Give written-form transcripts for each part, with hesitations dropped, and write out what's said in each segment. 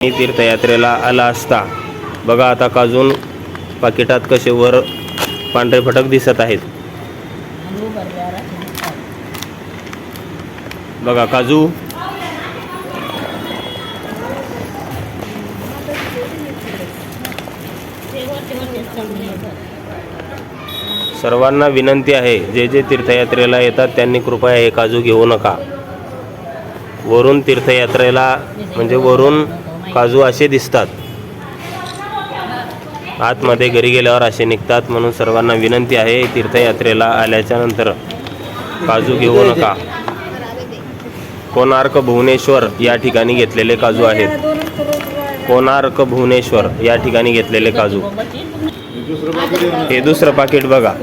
तीर्थयात्रेला आला असता बघा आता काजून पाकिटात कसे वर पांढरे फटक दिसत आहेत. बघा काजू सर्वांना विनंती आहे, जे जे तीर्थयात्रेला येतात त्यांनी कृपया हे काजू घेऊ नका. वरून तीर्थयात्रेला म्हणजे वरून काजू असे दिसतात, आतमध्ये घरी गेल्यावर असे निघतात. म्हणून सर्वांना विनंती आहे, तीर्थयात्रेला आल्याच्या नंतर काजू घेऊ नका. कोणार्क भुवनेश्वर या ठिकाणी घेतलेले काजू आहेत. कोणार्क भुवनेश्वर या ठिकाणी घेतलेले काजू. हे दुसरं पाकिट बघा.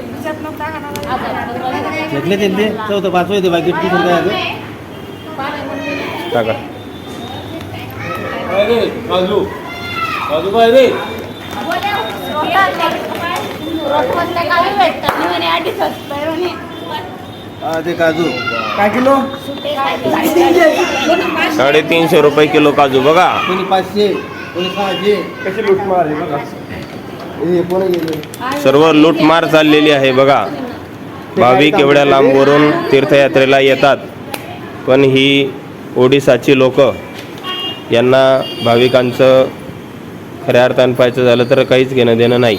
टाका. काजू काजू काय रे? ते काजू काय किलो? 350 रुपये किलो काजू. बघा कोणी 500 कोणी 600. कशी लूटमार आहे बघा. सर्व लूटमार चाललेली आहे बघा. भाविक एवढ्या लांबवरून तीर्थयात्रेला येतात, पण ही ओडिसाची लोक, यांना भाविकांचं खऱ्या अर्थानं पाहायचं झालं तर काहीच घेणं देणं नाही.